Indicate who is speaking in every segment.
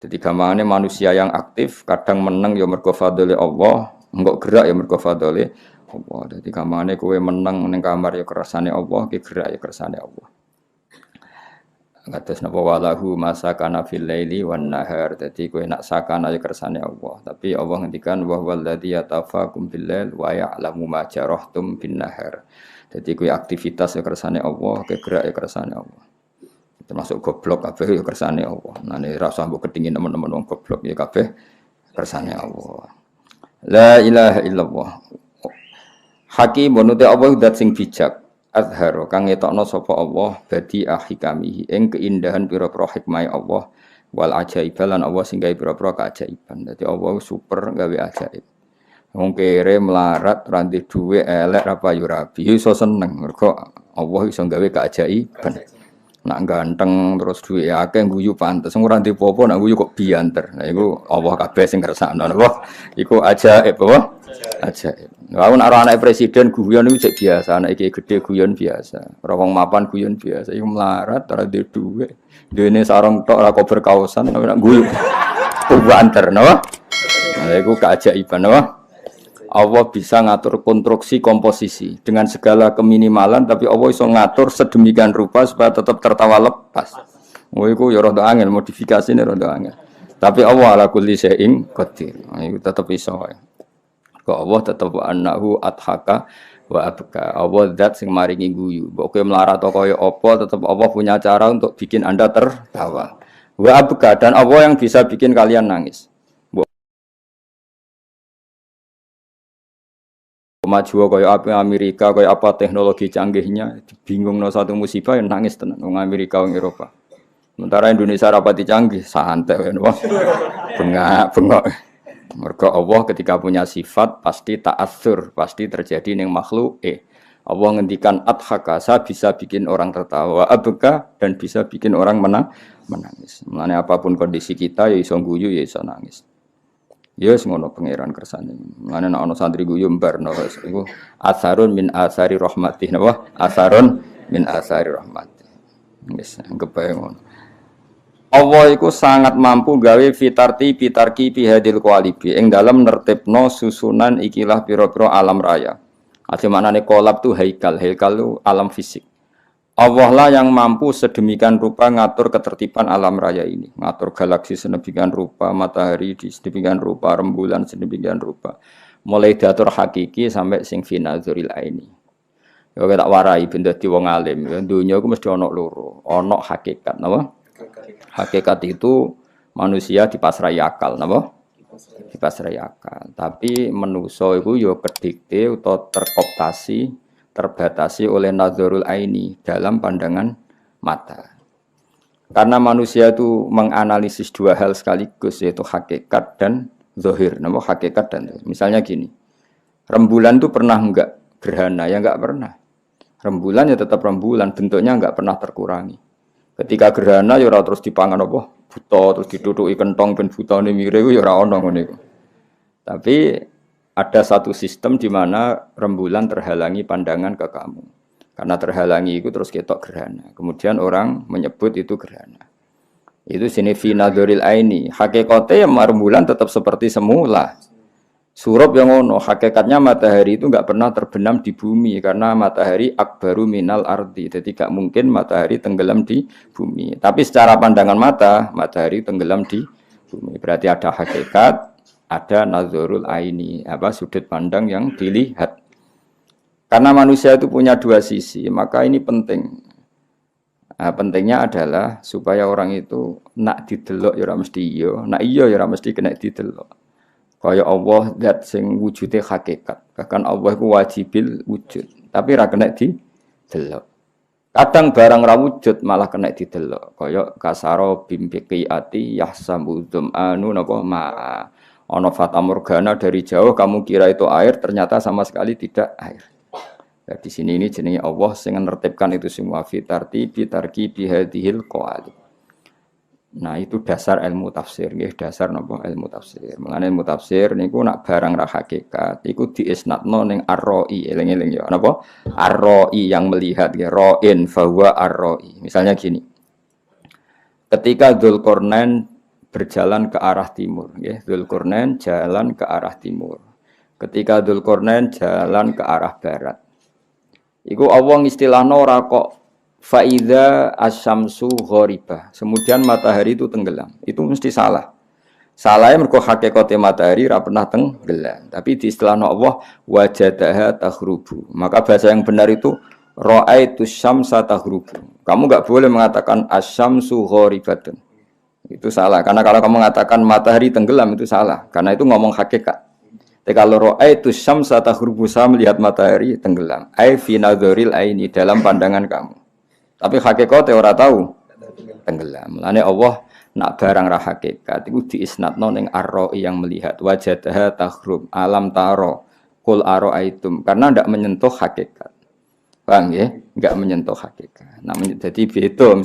Speaker 1: Jadi gamane manusia yang aktif kadang menang ya mergo fadhole Allah, enggak gerak ya mergo fadhole Allah. Jadi gamane kowe menang ning kamar ya kersane Allah, ki gerak ya kersane Allah. Kados napa walahu masakana fil laili wan nahar. Dadi kowe nak sakana ya kersane Allah. Tapi Allah ngendikan wa huwallazi yatafakum bil lail wa ya'lamu ma jarahtum bin nahar. Dadi kowe aktivitas ya kersane Allah, kowe gerak ya kersane Allah. Termasuk goblok kabeh ya kersane Allah. Nah nek ra usah mbok kedingin teman-teman wong goblok ya kabeh kersane Allah. La ilaha illallah. Hakimun te Allah zat sing bijak. Azhar kang ngetokno sapa Allah badi ahikamihi ing keindahan pira-pira hikmah Allah wal ajaib lan Allah sing gawe pira-pira keajaiban. Dadi Allah super gawe ajaib. Wong kere melarat ranti dhuwit elek apa yo rabi iso seneng mergo Allah iso gawe keajaiban. Nak ganteng terus duwe akeh guyu pantes ora ndek apa nak guyu kok bianter. Nah iku Allah kabeh sing kersakno napa? Iku ajaib apa? Ajaib. Lah nek anake presiden guyon iku cek biasa, anak iki gedhe guyon biasa. Ora wong mapan guyon biasa. Iku melarat ora ndek dhuwit. Dene sarung tok ora kober kaosan nak guyu. Bianter napa? Nah iku keajaiban napa? Allah bisa ngatur konstruksi komposisi dengan segala keminimalan, tapi Allah bisa ngatur sedemikian rupa supaya tetap tertawa lepas. Oh, itu ya rada angel, modifikasi ini rada angel. Tapi Allah ala kulli syai'in qadir. Itu tetap bisa. Kok Allah tetap annahu adhaka wa abka. Allah zat sing maringi guyu. Mbok kowe melarat kaya apa, tetap Allah punya cara untuk bikin Anda tertawa. Wa abka, dan Allah yang bisa bikin kalian nangis. Maju kaya apa Amerika, kaya apa teknologi canggihnya, bingung no satu musibah yang nangis tenan wong Amerika wong Eropa. Sementara Indonesia rapati canggih, santai wae wah. Bengak. Mergo Allah ketika punya sifat pasti ta'atsur, pasti terjadi ning makhluk. Allah ngendikan adhaka, bisa bikin orang tertawa, abka dan bisa bikin orang menangis. Mulane apapun kondisi kita ya iso guyu ya iso nangis. Ya wis ngono pangeran kersane. Mulane nek ana santri guyu mbarno iku asarun min asari rahmatih napa? Asarun min asari rahmatih. Wis anggap ae ngono. Allah iku sangat mampu gawe fitarti pitarki bihadil qalibi ing dalem nertibno susunan ikilah pira-pira alam raya. Ate maknane kolab tu haikal tu alam fisik. Allah lah yang mampu sedemikian rupa ngatur ketertiban alam raya ini, ngatur galaksi sedemikian rupa, matahari di sedemikian rupa, rembulan sedemikian rupa, mulai diatur hakiki sampai sing finazuril aini. Ya tak warai benda di wong alim, ya dunia itu mesti ono loro, ono hakikat, napa? Hakikat itu manusia dipasrai akal, napa? Dipasrai akal. Tapi manusa iku ya kedikte utawa terkooptasi terbatasi oleh nazarul aini dalam pandangan mata. Karena manusia itu menganalisis dua hal sekaligus, yaitu hakikat dan zahir. Nama hakikat dan zahir. Misalnya gini, rembulan itu pernah enggak gerhana? Ya enggak pernah. Rembulan ya tetap rembulan, bentuknya enggak pernah terkurangi. Ketika gerhana ya ora terus dipangan apa? Buta terus diduduki kentong ben butane mire ku ya ora ono ngene iku. Tapi ada satu sistem di mana rembulan terhalangi pandangan ke kamu. Karena terhalangi itu terus ketok gerhana. Kemudian orang menyebut itu gerhana. Itu sini fi nadhuril aini. Hakikatnya rembulan tetap seperti semula. Surup yang ngono, hakikatnya matahari itu enggak pernah terbenam di bumi karena matahari akbaru minal ardi. Jadi tidak mungkin matahari tenggelam di bumi. Tapi secara pandangan mata, matahari tenggelam di bumi. Berarti ada hakikat, ada nazarul aini, sudut pandang yang dilihat. Karena manusia itu punya dua sisi, maka ini penting. Pentingnya adalah supaya orang itu nak didelok ya ora mesti iya, nak iya ya ora mesti kena didelok. Kaya Allah zat sing wujude hakikat. Bahkan Allah iku wajibil wujud, tapi ora kena didelok. Kadang barang ra wujud malah kena didelok. Kaya kasaro bimbiqiati yahsabu dzamanu napa ma'a. Ono fata morgana dari jauh kamu kira itu air, ternyata sama sekali tidak air. Ya, di sini ini jenenge Allah sing nertibkan itu semua fitarti bitarki bihadhil qalib. Nah, itu dasar ilmu tafsir nggih, dasar napa ilmu tafsir. Mulane ilmu tafsir niku nak barang ra hakikat iku diisnadno ning ar-ra'i, eling-eling ya. Napa? Ar-ra'i yang melihat ya, ra'in fa huwa ar-ra'i. Misalnya gini. Ketika Dzulqarnain berjalan ke arah timur. Dzulqarnain jalan ke arah timur. Ketika Dzulqarnain jalan ke arah barat. Iku Allah istilahno ora kok faida asyamsu ghoribah. Kemudian matahari itu tenggelam. Itu mesti salah. Salahnya mergo hakikate matahari ora pernah tenggelam. Tapi di istilahno Allah wajadaha taghrubu. Maka bahasa yang benar itu ra'aitu syamsa taghrubu. Kamu enggak boleh mengatakan asyamsu ghoribatun. Itu salah. Karena kalau kamu mengatakan matahari tenggelam itu salah. Karena itu ngomong hakikat. Tapi kalau ra'aitu syamsa taghrubu, saya melihat matahari tenggelam. Ai fi nadharil aini, dalam pandangan kamu. Tapi hakikate ora tahu tenggelam. Mulane Allah nak barang ra hakikat iku diisnadno ning ar-ra'i yang melihat wajadaha taghrub alam taro qul ara'aitum karena ndak menyentuh hakikat. Paham ya? Enggak menyentuh hakikat. Nah, jadi beda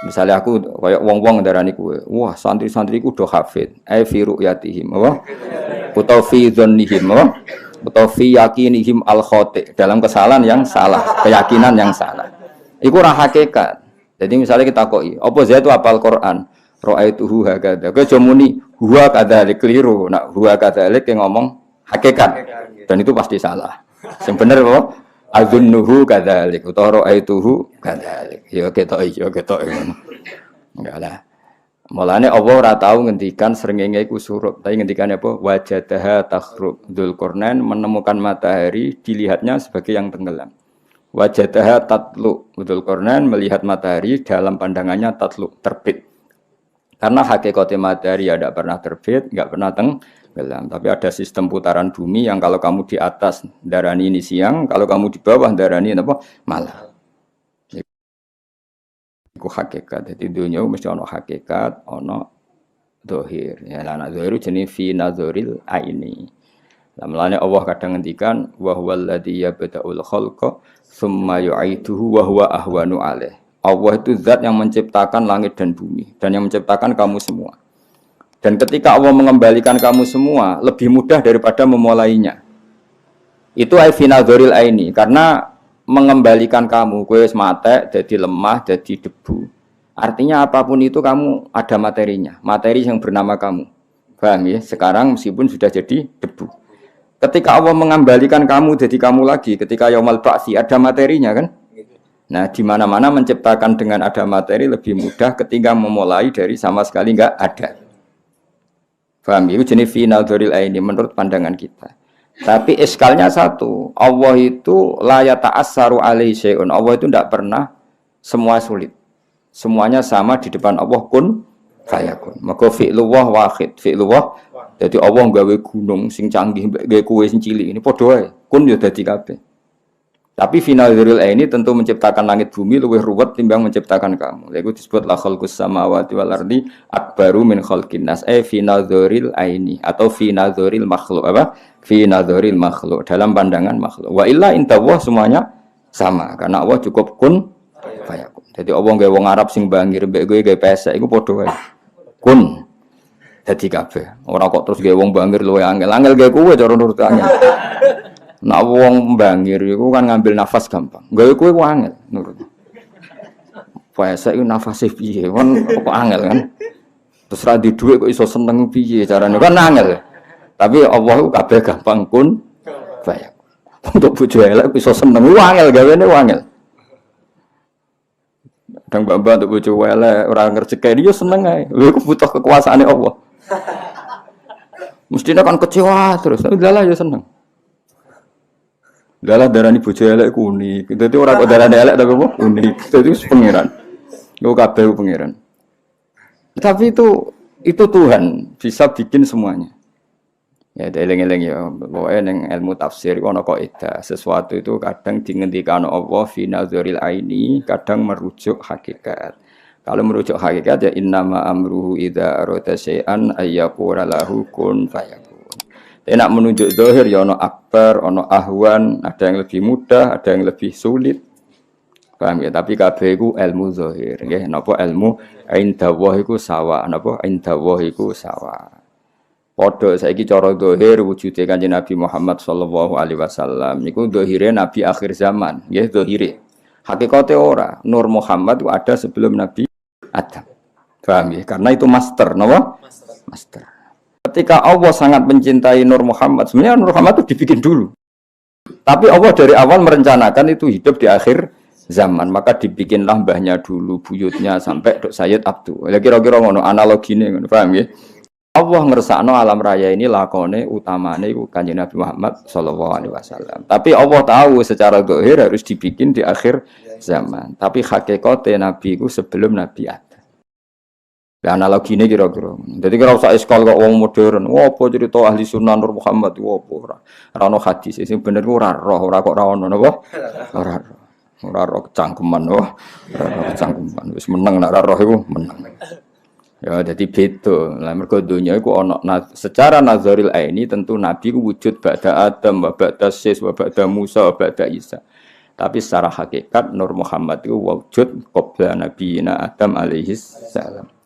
Speaker 1: misalnya aku kayak wong-wong darani kowe. Wah, santri-santriku do hafid. Ai fi ru'yatihim, apa? Utawa fi dzannihim, apa? Utawa fi yakinihim al-khati', dalam kesalahan yang salah, keyakinan yang salah. Iku ora hakikat. Jadi misalnya kita koi, apa Zaid itu apal Quran, ra'aituhu hakadha. Kowe aja muni huwa kadzalik keliru. Nak huwa kadzalik yang ngomong hakikat. Dan itu pasti salah. Sing bener apa? Adzunnuhu kadzalik utawa ra'aituhu kadzalik. Ya ketok ngono. Enggak lah. Mulane Allah ora tau ngendikan srengenge iku surup, tapi ngendikane apa? Wajadaha takhrub. Dzulqarnain menemukan matahari dilihatnya sebagai yang tenggelam. Wajadaha tatlu. Dzulqarnain melihat matahari dalam pandangannya tatlu, terbit. Karena hakikate matahari tidak pernah terbit, enggak pernah tenggelam. Tapi ada sistem putaran bumi yang kalau kamu di atas darani ini siang, kalau kamu di bawah darani apa? Malam. Iku hakikat. Jadi dunia mesti ono hakikat, ono zahir. Ya lan zahir jenenge fi nazaril aini. Lamane Allah kadang ngendikan wa huwal ladzi yabda'ul khalqa tsumma yu'iduhu wa huwa ahwanu alaih. Allah itu zat yang menciptakan langit dan bumi dan yang menciptakan kamu semua. Dan ketika Allah mengembalikan kamu semua lebih mudah daripada memulainya. Itu ai fi nazaril aini karena mengembalikan kamu kowe wis mate jadi lemah, jadi debu. Artinya apapun itu kamu ada materinya, materi yang bernama kamu. Paham ya? Sekarang meskipun sudah jadi debu. Ketika Allah mengembalikan kamu jadi kamu lagi, ketika yaumul ba'tsi ada materinya kan? Nah, di mana-mana menciptakan dengan ada materi lebih mudah ketika memulai dari sama sekali enggak ada. Paham? Itu jenis fi nadharil aini menurut pandangan kita. Tapi iskalnya satu, Allah itu la yata'assaru alaihi syai'un. Allah itu tidak pernah semua sulit. Semuanya sama di depan Allah kun fayakun. Maka fi'lullah wahid, fi'lullah. Jadi Allah nggawe gunung sing canggih, nggawe kowe sing cilik ini padha wae. Kun ya dadi kabeh. Tapi finalul ini tentu menciptakan langit bumi luwih ruwet timbang menciptakan kamu. Iku disebut la khalqus samawati wal ardi akbaru min khalqin nas. Finalul aini atau finalul makhluk apa? Finalul makhluk dalam pandangan makhluk. Wa illa intawah semuanya sama karena Allah cukup kun fayakun. Jadi Allah nggawe wong Arab sing bangir mbek kowe gawe pesek iku padha wae. Kun dadi kabeh. Ora kok terus gawe wong bangir luwih angel. Angel gawe kowe cara nurut angel. Nak wong bangir iku kan ngambil nafas gampang. Gawe kowe ku angel nurut. Pesek iku nafase piye? Kon kok angel kan. Terus ra di dhuwit kok iso seneng piye carane? Kan angel. Tapi Allah ku kabeh gampang kun bayak. Untuk bojo elek iso seneng ku angel gawene angel. Kadang mbak-mbak untuk bojo elek ora ngerjekeni yo seneng ae. Lha iku butuh kekuasaane Allah. Mestinya kan kecewa terus. Lah yo seneng. Dalah darani bojo elek ku unik. Dadi ora kok darani elek tapi apa? Unik. Dadi wis pangeran. Yo kabeh pangeran. Tapi itu Tuhan bisa bikin semuanya. Ya eling-eling ya. Pokoke ning ilmu tafsir ana kaidah. Sesuatu itu kadang dingendikane Allah fi nazaril aini, kadang merujuk hakikat. Kalau merujuk hakikat ya innama amruhu idza arada syai'an ayyaqula lahu kun fayakun. Enak menunjuk zahir ya ono akbar, ono ahwan, ada yang lebih mudah, ada yang lebih sulit. Paham ya? Tapi kabeh iku ilmu zahir, nggih. Napa ilmu indallah iku sawa, napa indallah iku sawa. Padha saiki cara zahir wujude Kanjeng Nabi Muhammad sallallahu alaihi wasallam niku zahire nabi akhir zaman, nggih zahire. Hakikate ora, Nur Muhammad itu ada sebelum Nabi Adam. Paham ya? Karena itu master, napa? Master. Ketika Allah sangat mencintai Nur Muhammad, sebenarnya Nur Muhammad itu dibikin dulu. Tapi Allah dari awal merencanakan itu hidup di akhir zaman, maka dibikinlah mbahnya dulu, buyutnya sampai Dok Sayyid Abdul. Ya kira-kira ngono analogine ngono, paham ya? Allah ngersakno alam raya ini lakone utamane iku Kanjeng Nabi Muhammad sallallahu alaihi wasallam. Tapi Allah tahu secara zahir harus dibikin di akhir zaman. Tapi hakikate Nabi iku sebelum Nabi ada. Lah analogine kira-kira. Jadi kira usah iskal kok wong modern. Apa cerita ahli sunnah Nur Muhammad opo ora. Ora ono hadis sing bener ku ora roh, ora kok ora ono napa? Ora roh. Ora roh cangkeman ora roh cangkeman. Wis meneng nek ora roh iku meneng. Ya jadi beda. Lah mergo donya iku ana secara nazaril aini tentu nabi ku wujud ba'da Adam, wa ba'da Sis, wa ba'da Musa, wa ba'da Isa. Tapi secara hakikat Nur Muhammad itu wujud qabla nabiyina Adam alaihi salam.